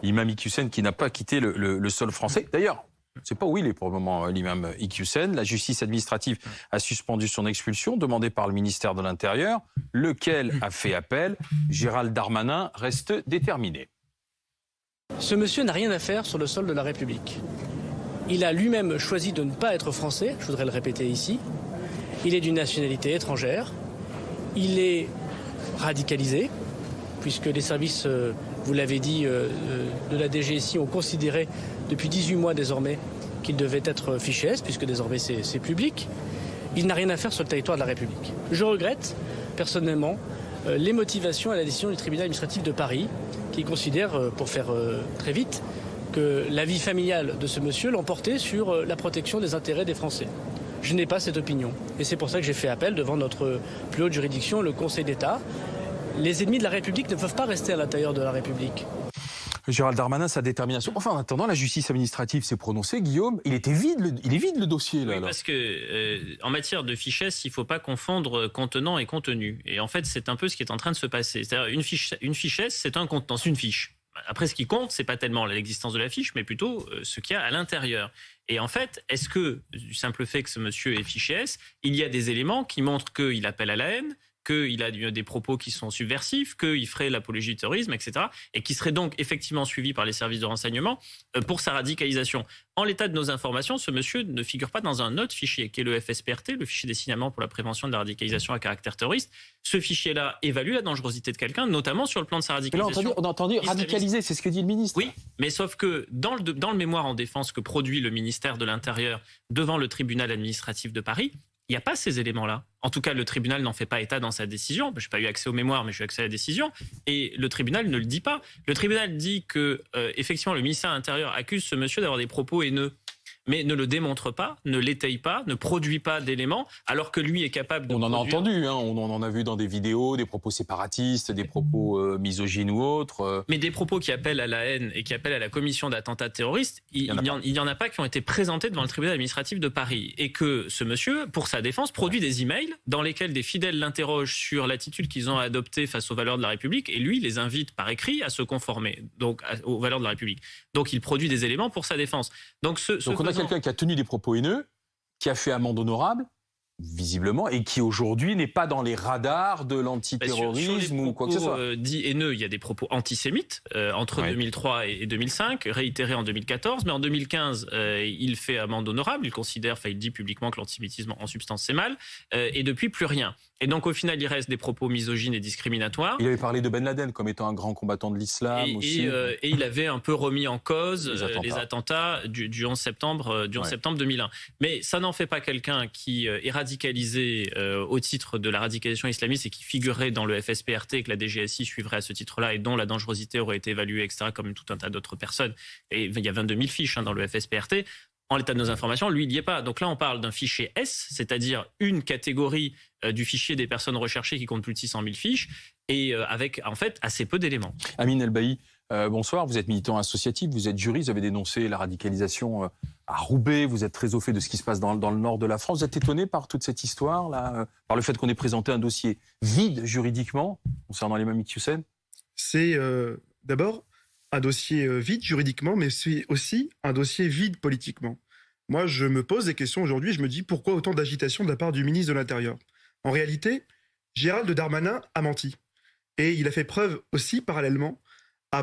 l'imam Iqiyoussen qui n'a pas quitté le sol français. D'ailleurs, on ne sait pas où il est pour le moment, l'imam Iqiyoussen. La justice administrative a suspendu son expulsion, demandée par le ministère de l'Intérieur, lequel a fait appel. Gérald Darmanin reste déterminé. Ce monsieur n'a rien à faire sur le sol de la République. Il a lui-même choisi de ne pas être français, je voudrais le répéter ici. Il est d'une nationalité étrangère. Il est radicalisé, puisque les services, vous l'avez dit, de la DGSI ont considéré depuis 18 mois désormais qu'il devait être fiché S, puisque désormais c'est public. Il n'a rien à faire sur le territoire de la République. Je regrette personnellement les motivations à la décision du tribunal administratif de Paris, qui considère, pour faire très vite, que la vie familiale de ce monsieur l'emportait sur la protection des intérêts des Français. Je n'ai pas cette opinion. Et c'est pour ça que j'ai fait appel devant notre plus haute juridiction, le Conseil d'État. Les ennemis de la République ne peuvent pas rester à l'intérieur de la République. Gérald Darmanin, sa détermination. Enfin, en attendant, la justice administrative s'est prononcée. Guillaume, il est vide le dossier là. Oui, parce que en matière de fichesse, il ne faut pas confondre contenant et contenu. Et en fait, c'est un peu ce qui est en train de se passer. C'est-à-dire une fichesse, c'est un contenant, c'est une fiche. Après, ce qui compte, c'est pas tellement l'existence de la fiche, mais plutôt ce qu'il y a à l'intérieur. Et en fait, est-ce que, du simple fait que ce monsieur est fiché S, il y a des éléments qui montrent qu'il appelle à la haine, qu'il a des propos qui sont subversifs, qu'il ferait l'apologie du terrorisme, etc., et qui serait donc effectivement suivi par les services de renseignement pour sa radicalisation. En l'état de nos informations, ce monsieur ne figure pas dans un autre fichier, qui est le FSPRT, le fichier des signalements pour la prévention de la radicalisation à caractère terroriste. Ce fichier-là évalue la dangerosité de quelqu'un, notamment sur le plan de sa radicalisation. Là, on a entendu radicaliser, c'est ce que dit le ministre. Oui, mais sauf que dans le mémoire en défense que produit le ministère de l'Intérieur devant le tribunal administratif de Paris, il n'y a pas ces éléments-là. En tout cas, le tribunal n'en fait pas état dans sa décision. Je n'ai pas eu accès aux mémoires, mais j'ai eu accès à la décision. Et le tribunal ne le dit pas. Le tribunal dit que, effectivement, le ministère de l'Intérieur accuse ce monsieur d'avoir des propos haineux, mais ne le démontre pas, ne l'étaye pas, ne produit pas d'éléments, alors que lui est capable de On en a produire... entendu, hein, on en a vu dans des vidéos, des propos séparatistes, des propos misogynes ou autres. Mais des propos qui appellent à la haine et qui appellent à la commission d'attentats terroristes, il n'y en a pas qui ont été présentés devant le tribunal administratif de Paris. Et que ce monsieur, pour sa défense, produit des emails dans lesquels des fidèles l'interrogent sur l'attitude qu'ils ont adoptée face aux valeurs de la République, et lui les invite par écrit à se conformer donc aux valeurs de la République. Donc il produit des éléments pour sa défense. Donc on a quelqu'un qui a tenu des propos haineux, qui a fait amende honorable, visiblement, et qui aujourd'hui n'est pas dans les radars de l'antiterrorisme ou quoi que ce soit. Dit haineux, il y a des propos antisémites entre 2003 et 2005, réitérés en 2014, mais en 2015, il fait amende honorable, il dit publiquement que l'antisémitisme en substance c'est mal, et depuis plus rien. Et donc au final, il reste des propos misogynes et discriminatoires. Il avait parlé de Ben Laden comme étant un grand combattant de l'islam aussi. Et il avait un peu remis en cause les attentats du 11 septembre 2001. Mais ça n'en fait pas quelqu'un qui est radicalisé au titre de la radicalisation islamiste et qui figurerait dans le FSPRT et que la DGSI suivrait à ce titre-là et dont la dangerosité aurait été évaluée, etc., comme tout un tas d'autres personnes. Et il y a 22 000 fiches dans le FSPRT. En l'état de nos informations, lui, il n'y est pas. Donc là, on parle d'un fichier S, c'est-à-dire une catégorie du fichier des personnes recherchées qui compte plus de 600 000 fiches, et avec, en fait, assez peu d'éléments. Amine El-Bailly, bonsoir. Vous êtes militant associatif, vous êtes juriste, vous avez dénoncé la radicalisation à Roubaix, vous êtes très au fait de ce qui se passe dans le nord de la France. Vous êtes étonné par toute cette histoire-là, par le fait qu'on ait présenté un dossier vide juridiquement concernant l'imam Iqiyoussen ? C'est d'abord un dossier vide juridiquement, mais c'est aussi un dossier vide politiquement. Moi, je me pose des questions aujourd'hui, je me dis pourquoi autant d'agitation de la part du ministre de l'Intérieur ? En réalité, Gérald Darmanin a menti. Et il a fait preuve aussi, parallèlement, il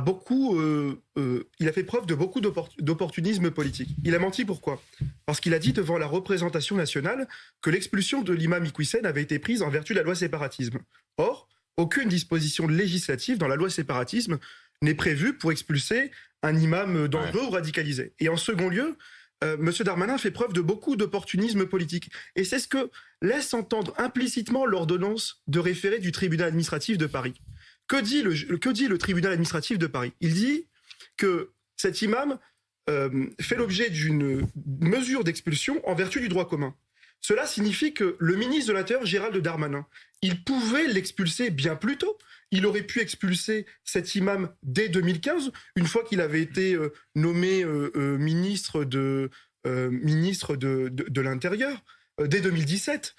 a fait preuve de beaucoup d'opportunisme politique. Il a menti pourquoi ? Parce qu'il a dit devant la représentation nationale que l'expulsion de l'imam Iqiyoussen avait été prise en vertu de la loi séparatisme. Or, aucune disposition législative dans la loi séparatisme n'est prévue pour expulser un imam dangereux ou radicalisé. Et en second lieu, M. Darmanin fait preuve de beaucoup d'opportunisme politique. Et c'est ce que laisse entendre implicitement l'ordonnance de référé du tribunal administratif de Paris. Que dit le tribunal administratif de Paris ? Il dit que cet imam fait l'objet d'une mesure d'expulsion en vertu du droit commun. Cela signifie que le ministre de l'Intérieur, Gérald Darmanin, il pouvait l'expulser bien plus tôt. Il aurait pu expulser cet imam dès 2015, une fois qu'il avait été nommé ministre de l'Intérieur, dès 2017.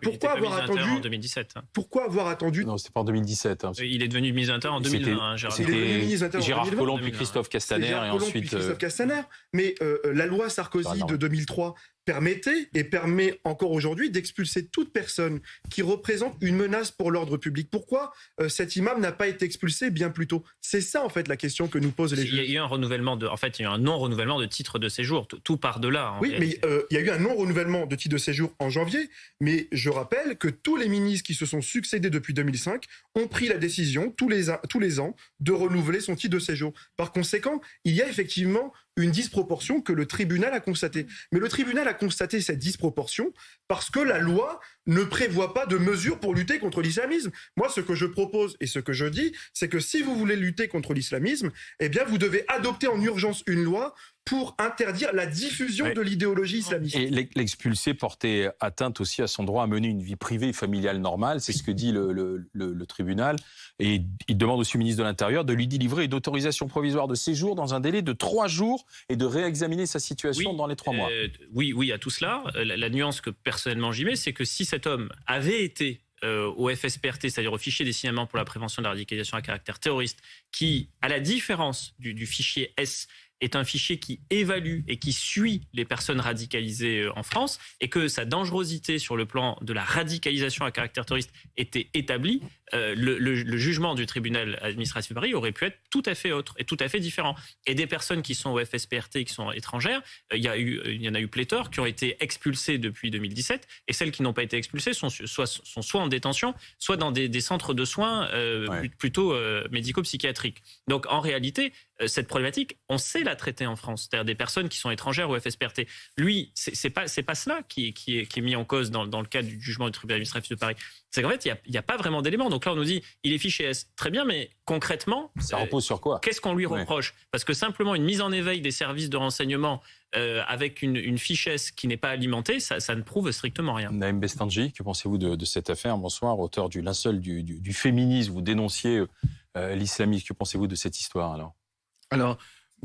Pourquoi avoir attendu en 2017. Pourquoi avoir attendu Non, c'était pas en 2017. Hein. Il est devenu ministre de l'Intérieur en 2020. Hein, Gérard. Il est devenu ministre de l'Intérieur en Gérard 2020. Collomb puis Christophe Castaner et ensuite Christophe Castaner. Mais la loi Sarkozy de 2003 permettait et permet encore aujourd'hui d'expulser toute personne qui représente une menace pour l'ordre public. Pourquoi cet imam n'a pas été expulsé bien plus tôt? C'est ça en fait la question que nous posent les juges. Il y a eu un renouvellement il y a eu un non-renouvellement de titre de séjour. Tout part de là. Oui, mais il y a eu un non-renouvellement de titre de séjour en janvier. Mais je rappelle que tous les ministres qui se sont succédés depuis 2005 ont pris la décision tous les ans de renouveler son titre de séjour. Par conséquent, il y a effectivement une disproportion que le tribunal a constatée. Mais le tribunal a constaté cette disproportion parce que la loi ne prévoit pas de mesures pour lutter contre l'islamisme. Moi, ce que je propose et ce que je dis, c'est que si vous voulez lutter contre l'islamisme, eh bien, vous devez adopter en urgence une loi pour interdire la diffusion de l'idéologie islamiste. Et l'expulsé portait atteinte aussi à son droit à mener une vie privée et familiale normale, c'est ce que dit le tribunal. Et il demande aussi au ministre de l'Intérieur de lui délivrer une autorisation provisoire de séjour dans un délai de 3 jours et de réexaminer sa situation dans les 3 mois. Oui, à tout cela. La nuance que personnellement j'y mets, c'est que si cet homme avait été au FSPRT, c'est-à-dire au fichier des signalements pour la prévention de la radicalisation à caractère terroriste, qui, à la différence du fichier S, est un fichier qui évalue et qui suit les personnes radicalisées en France, et que sa dangerosité sur le plan de la radicalisation à caractère terroriste était établie, le jugement du tribunal administratif de Paris aurait pu être tout à fait autre et tout à fait différent. Et des personnes qui sont au FSPRT et qui sont étrangères, il y en a eu pléthore qui ont été expulsées depuis 2017, et celles qui n'ont pas été expulsées sont soit en détention, soit dans des centres de soins plutôt médico-psychiatriques. Donc en réalité, cette problématique, on sait la traiter en France, c'est-à-dire des personnes qui sont étrangères au FSPRT. Lui, c'est pas cela qui est mis en cause dans le cadre du jugement du tribunal administratif de Paris. C'est qu'en fait, il n'y a pas vraiment d'éléments. Donc là, on nous dit, il est fiché S. Très bien, mais concrètement, ça repose sur quoi? Qu'est-ce qu'on lui reproche? Parce que simplement une mise en éveil des services de renseignement avec une fiche S qui n'est pas alimentée, ça ne prouve strictement rien. Naïm Bestanji, que pensez-vous de cette affaire? Bonsoir, auteur du linceul du féminisme. Vous dénonciez l'islamisme. Que pensez-vous de cette histoire alors,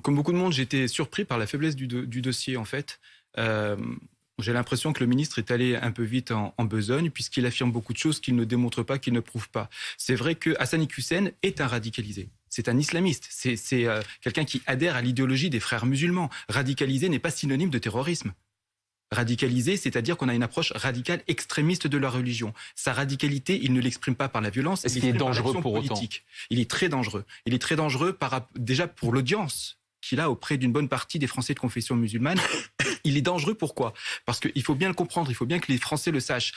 comme beaucoup de monde, j'étais surpris par la faiblesse du dossier, en fait. J'ai l'impression que le ministre est allé un peu vite en besogne, puisqu'il affirme beaucoup de choses qu'il ne démontre pas, qu'il ne prouve pas. C'est vrai que Hassani Hussein est un radicalisé. C'est un islamiste. C'est quelqu'un qui adhère à l'idéologie des frères musulmans. Radicalisé n'est pas synonyme de terrorisme. Radicalisé, c'est-à-dire qu'on a une approche radicale extrémiste de la religion. Sa radicalité, il ne l'exprime pas par la violence. Est-ce qu'il est dangereux pour autant? Il est très dangereux. Il est très dangereux déjà pour l'audience qu'il a auprès d'une bonne partie des Français de confession musulmane. Il est dangereux, pourquoi? Parce qu'il faut bien le comprendre, il faut bien que les Français le sachent.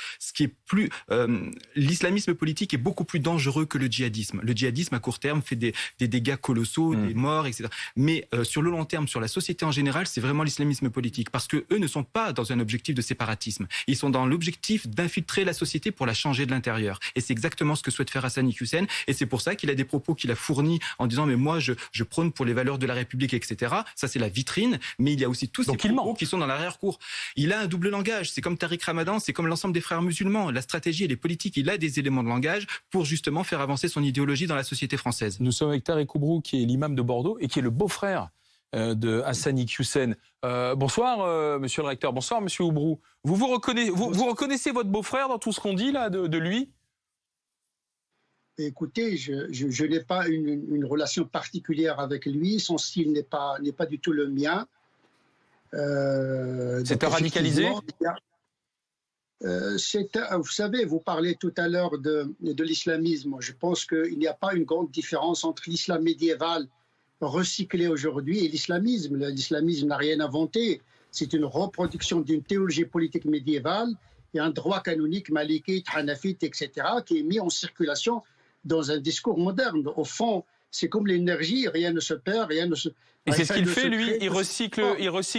L'islamisme politique est beaucoup plus dangereux que le djihadisme. Le djihadisme, à court terme, fait des dégâts colossaux, des morts, etc. Mais sur le long terme, sur la société en général, c'est vraiment l'islamisme politique. Parce qu'eux ne sont pas dans un objectif de séparatisme. Ils sont dans l'objectif d'infiltrer la société pour la changer de l'intérieur. Et c'est exactement ce que souhaite faire Hassani Hussein. Et c'est pour ça qu'il a des propos qu'il a fournis en disant « mais moi, je prône pour les valeurs de la République, etc. » Ça, c'est la vitrine. Mais il y a aussi tous ces propos qui sont dans l'arrière-cour. Il a un double langage. C'est comme Tariq Ramadan, c'est comme l'ensemble des frères musulmans. La stratégie et les politiques, il a des éléments de langage pour justement faire avancer son idéologie dans la société française. Nous sommes avec Tariq Oubrou, qui est l'imam de Bordeaux et qui est le beau-frère de Hassani Hussein. Bonsoir, monsieur le recteur. Bonsoir, monsieur Oubrou. Vous reconnaissez votre beau-frère dans tout ce qu'on dit là de lui? Écoutez, je n'ai pas une relation particulière avec lui. Son style n'est pas du tout le mien. C'est un radicalisé? Vous savez, vous parlez tout à l'heure de l'islamisme. Je pense qu'il n'y a pas une grande différence entre l'islam médiéval recyclé aujourd'hui et l'islamisme. L'islamisme n'a rien inventé. C'est une reproduction d'une théologie politique médiévale et un droit canonique malikite, hanafite, etc., qui est mis en circulation dans un discours moderne. Au fond, c'est comme l'énergie, rien ne se perd, rien ne se... Et c'est ce qu'il fait, lui? Il recycle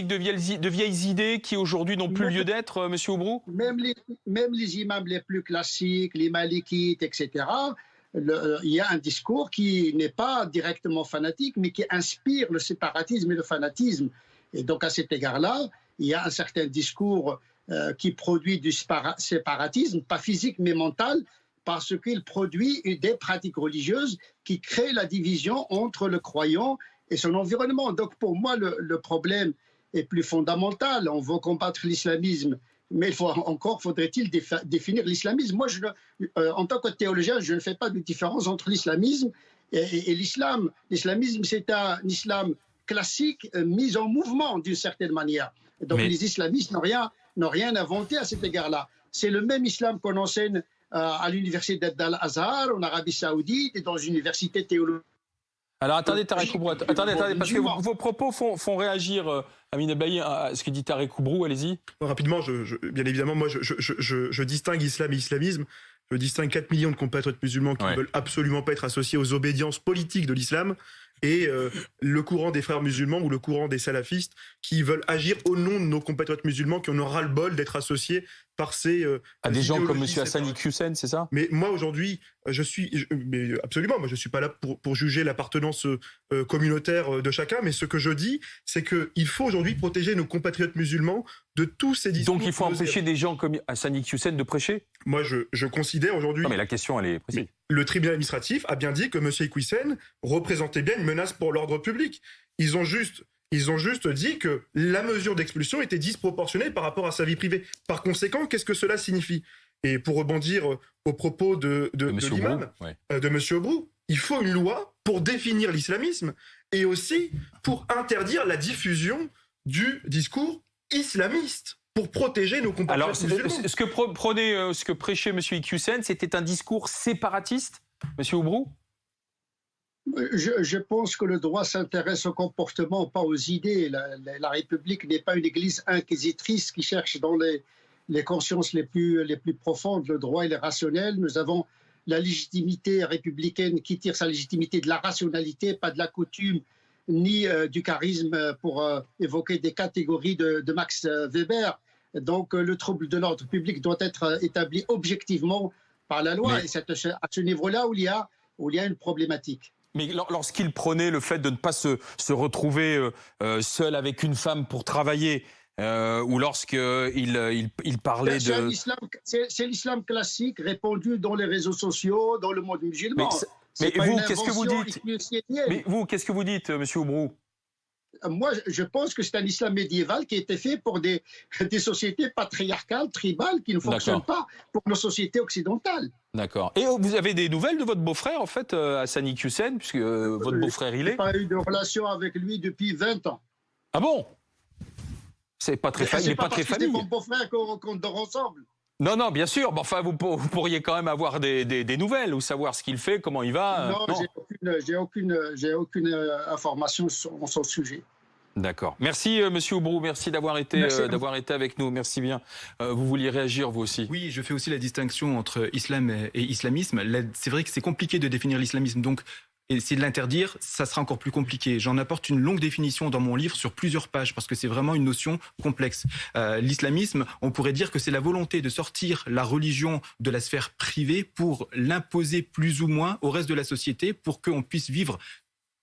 de vieilles idées qui aujourd'hui n'ont plus lieu d'être, monsieur Oubrou? Même les imams les plus classiques, les malikites, etc., il y a un discours qui n'est pas directement fanatique, mais qui inspire le séparatisme et le fanatisme. Et donc, à cet égard-là, il y a un certain discours qui produit du séparatisme, pas physique, mais mental, parce qu'il produit des pratiques religieuses qui créent la division entre le croyant et son environnement. Donc pour moi, le problème est plus fondamental. On veut combattre l'islamisme Mais faudrait-il définir l'islamisme. Moi, en tant que théologien, je ne fais pas de différence entre l'islamisme et l'islam. L'islamisme, c'est un islam classique mis en mouvement d'une certaine manière. Donc les islamistes n'ont rien inventé à cet égard-là. C'est le même islam qu'on enseigne à l'université d'Al-Azhar, en Arabie Saoudite et dans une université théologique. Alors attendez, Tarek Oubrou, attendez, parce que vos propos font réagir Amine Ablaï à ce que dit Tarek Oubrou, allez-y. Rapidement, bien évidemment, moi je distingue islam et islamisme. Je distingue 4 millions de compatriotes musulmans qui ne veulent absolument pas être associés aux obédiences politiques de l'islam et le courant des frères musulmans ou le courant des salafistes qui veulent agir au nom de nos compatriotes musulmans qui en ont ras-le-bol d'être associés par ces à des gens comme M. Hassani Hussein, c'est ça? Mais moi aujourd'hui, absolument, moi je suis pas là pour juger l'appartenance communautaire de chacun, mais ce que je dis, c'est qu'il faut aujourd'hui protéger nos compatriotes musulmans de tous ces discours. Donc il faut empêcher des gens comme Hassani Hussein de prêcher? Moi je considère aujourd'hui... Non mais la question elle est précise. Le tribunal administratif a bien dit que M. Iqwisen représentait bien une menace pour l'ordre public. Ils ont juste dit que la mesure d'expulsion était disproportionnée par rapport à sa vie privée. Par conséquent, qu'est-ce que cela signifie? Et pour rebondir aux propos de l'imam, de M. Oubrou, il faut une loi pour définir l'islamisme et aussi pour interdire la diffusion du discours islamiste, pour protéger nos compatriotes musulmans. Alors, ce que prêchait M. Iqwisen, c'était un discours séparatiste, M. Oubrou? Je pense que le droit s'intéresse au comportement, pas aux idées. La République n'est pas une église inquisitrice qui cherche dans les consciences les plus profondes. Le droit, il est rationnel. Nous avons la légitimité républicaine qui tire sa légitimité de la rationalité, pas de la coutume, ni du charisme, pour évoquer des catégories de Max Weber. Donc le trouble de l'ordre public doit être établi objectivement par la loi. Et c'est à ce niveau-là où il y a une problématique. Mais lorsqu'il prônait le fait de ne pas se retrouver seul avec une femme pour travailler, ou lorsqu'il parlait de... C'est l'islam classique répandu dans les réseaux sociaux, dans le monde musulman. Mais vous, qu'est-ce que vous dites? Mais vous, qu'est-ce que vous dites, M. Oubrou? Moi, je pense que c'est un islam médiéval qui a été fait pour des sociétés patriarcales, tribales, qui ne fonctionnent pas pour nos sociétés occidentales. D'accord. Et vous avez des nouvelles de votre beau-frère, en fait, Hassani Hussein, puisque votre beau-frère, il est... Je n'ai pas eu de relation avec lui depuis 20 ans. Ah bon? C'est pas très famille. Il n'est pas très famille. C'est mon beau-frère qu'on dort ensemble. Non, bien sûr. Mais enfin, vous pourriez quand même avoir des nouvelles ou savoir ce qu'il fait, comment il va. Non. J'ai aucune information sur son sujet. D'accord. Merci, Monsieur Oubrou. Merci d'avoir été avec nous. Merci bien. Vous vouliez réagir, vous aussi? Oui, je fais aussi la distinction entre islam et islamisme. C'est vrai que c'est compliqué de définir l'islamisme. Donc, essayer de l'interdire, ça sera encore plus compliqué. J'en apporte une longue définition dans mon livre sur plusieurs pages parce que c'est vraiment une notion complexe. L'islamisme, on pourrait dire que c'est la volonté de sortir la religion de la sphère privée pour l'imposer plus ou moins au reste de la société pour qu'on puisse vivre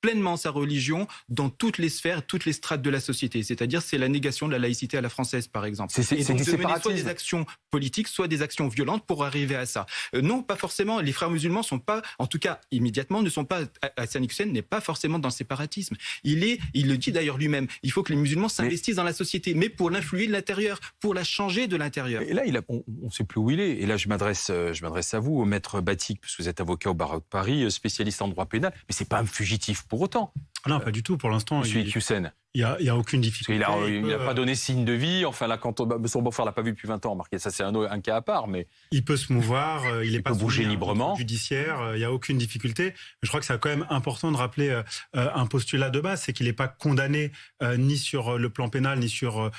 pleinement sa religion dans toutes les sphères, toutes les strates de la société. C'est-à-dire, c'est la négation de la laïcité à la française, par exemple. C'est du séparatisme. Soit des actions politiques, soit des actions violentes pour arriver à ça. Non, pas forcément. Les frères musulmans sont pas, en tout cas, immédiatement, ne sont pas, Hassani Hussein n'est pas forcément dans le séparatisme. Il le dit d'ailleurs lui-même. Il faut que les musulmans s'investissent dans la société, mais pour l'influer de l'intérieur, pour la changer de l'intérieur. Et là, on ne sait plus où il est. Et là, je m'adresse à vous, au maître Batik, parce que vous êtes avocat au barreau de Paris, spécialiste en droit pénal. Mais c'est pas un fugitif pour autant. Non, pas du tout. Pour l'instant, Hussein. Il y a aucune difficulté. Il n'a pas donné signe de vie. Enfin, là, quand son beau-frère l'a pas vu depuis 20 ans, remarquez, ça c'est un cas à part. Mais il peut se mouvoir. Il peut bouger librement. Judiciaire. Il n'y a aucune difficulté. Je crois que c'est quand même important de rappeler un postulat de base, c'est qu'il n'est pas condamné ni sur le plan pénal ni sur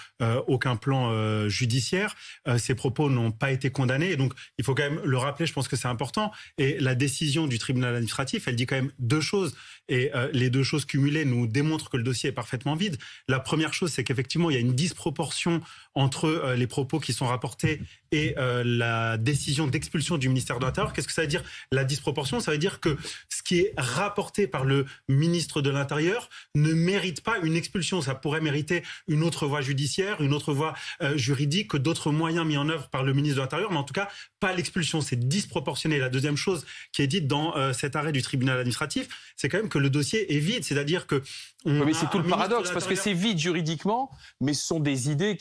aucun plan judiciaire. Ses propos n'ont pas été condamnés. Et donc, il faut quand même le rappeler. Je pense que c'est important. Et la décision du tribunal administratif, elle dit quand même deux choses. Et les deux choses cumulées nous démontrent que le dossier est parfaitement vide. La première chose, c'est qu'effectivement, il y a une disproportion entre les propos qui sont rapportés et la décision d'expulsion du ministère de l'Intérieur. Qu'est-ce que ça veut dire, la disproportion? Ça veut dire que ce qui est rapporté par le ministre de l'Intérieur ne mérite pas une expulsion. Ça pourrait mériter une autre voie judiciaire, une autre voie juridique, que d'autres moyens mis en œuvre par le ministre de l'Intérieur, mais en tout cas, pas l'expulsion. C'est disproportionné. La deuxième chose qui est dite dans cet arrêt du tribunal administratif, c'est quand même que le dossier est vide. C'est C'est-à-dire que... Mais c'est tout le paradoxe, parce que c'est vide juridiquement, mais ce sont des idées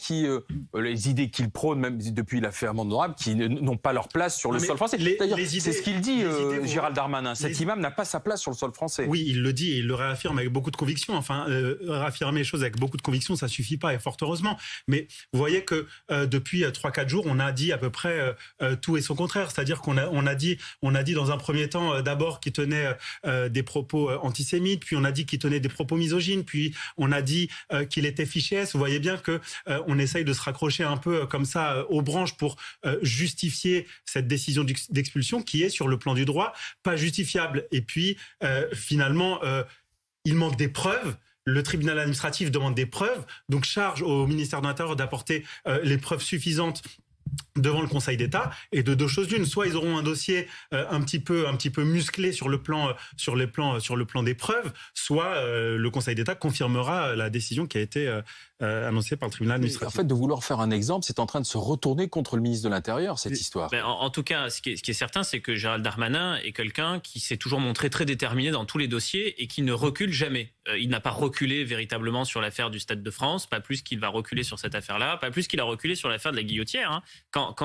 les idées qu'il prône, même depuis l'affaire Honorable, qui n'ont pas leur place sur le sol français. D'ailleurs, c'est ce qu'il dit, Gérald Darmanin. Cet imam n'a pas sa place sur le sol français. Oui, il le dit et il le réaffirme avec beaucoup de conviction. Enfin, réaffirmer les choses avec beaucoup de conviction, ça suffit pas, et fort heureusement. Mais vous voyez que depuis 3-4 jours, on a dit à peu près tout et son contraire. C'est-à-dire qu'on a dit dans un premier temps d'abord qu'il tenait des propos antisémites, puis on a dit qu'il tenait des propos misogynes, puis on a dit qu'il était fiché S. Vous voyez bien que on essaye de se raccrocher un peu comme ça aux branches pour justifier cette décision d'expulsion qui est sur le plan du droit pas justifiable. Et puis finalement, il manque des preuves. Le tribunal administratif demande des preuves, donc charge au ministère de l'Intérieur d'apporter les preuves suffisantes devant le Conseil d'État, et de deux choses l'une, soit ils auront un dossier un petit peu musclé sur le plan des preuves, soit le Conseil d'État confirmera la décision qui a été annoncée par le tribunal administratif. En fait, de vouloir faire un exemple, c'est en train de se retourner contre le ministre de l'Intérieur, cette histoire. Ben, en tout cas, ce qui est certain, c'est que Gérald Darmanin est quelqu'un qui s'est toujours montré très déterminé dans tous les dossiers et qui ne recule jamais. Il n'a pas reculé véritablement sur l'affaire du Stade de France, pas plus qu'il va reculer sur cette affaire-là, pas plus qu'il a reculé sur l'affaire de la Guillotière. Hein. Quand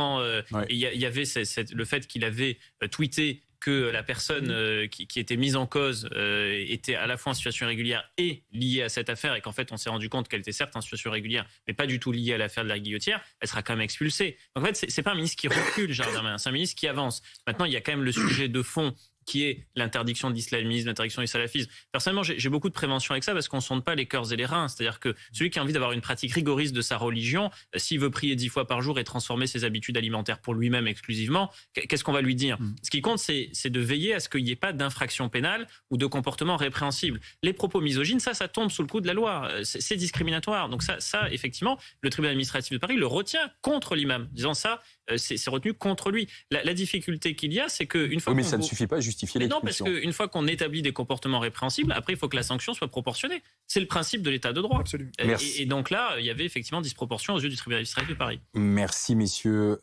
il y avait le fait qu'il avait tweeté que la personne qui était mise en cause était à la fois en situation irrégulière et liée à cette affaire, et qu'en fait on s'est rendu compte qu'elle était certes en situation régulière mais pas du tout liée à l'affaire de la Guillotière, elle sera quand même expulsée. Donc en fait c'est pas un ministre qui recule, Gérald Darmanin, c'est un ministre qui avance. Maintenant il y a quand même le sujet de fond qui est l'interdiction de l'islamisme, l'interdiction du salafisme. Personnellement, j'ai beaucoup de prévention avec ça parce qu'on ne sonde pas les cœurs et les reins. C'est-à-dire que celui qui a envie d'avoir une pratique rigoriste de sa religion, s'il veut prier 10 fois par jour et transformer ses habitudes alimentaires pour lui-même exclusivement, qu'est-ce qu'on va lui dire ? Ce qui compte, c'est de veiller à ce qu'il n'y ait pas d'infraction pénale ou de comportement répréhensible. Les propos misogynes, ça tombe sous le coup de la loi. C'est discriminatoire. Donc ça, effectivement, le tribunal administratif de Paris le retient contre l'imam, disant ça, c'est retenu contre lui. La difficulté qu'il y a, c'est qu'une fois mais ça ne suffit pas à justifier l'expulsion. Non, parce qu'une fois qu'on établit des comportements répréhensibles, après, il faut que la sanction soit proportionnée. C'est le principe de l'état de droit. Absolument. Et donc là, il y avait effectivement disproportion aux yeux du tribunal administratif de Paris. Merci, messieurs.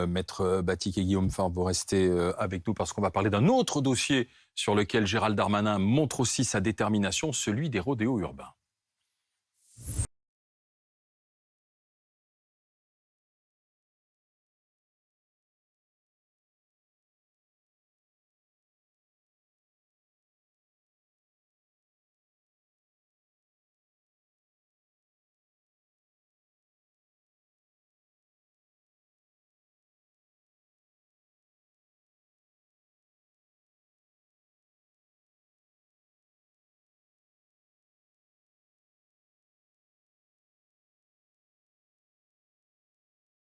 Maître Batik et Guillaume Faure, vous restez avec nous parce qu'on va parler d'un autre dossier sur lequel Gérald Darmanin montre aussi sa détermination, celui des rodéos urbains.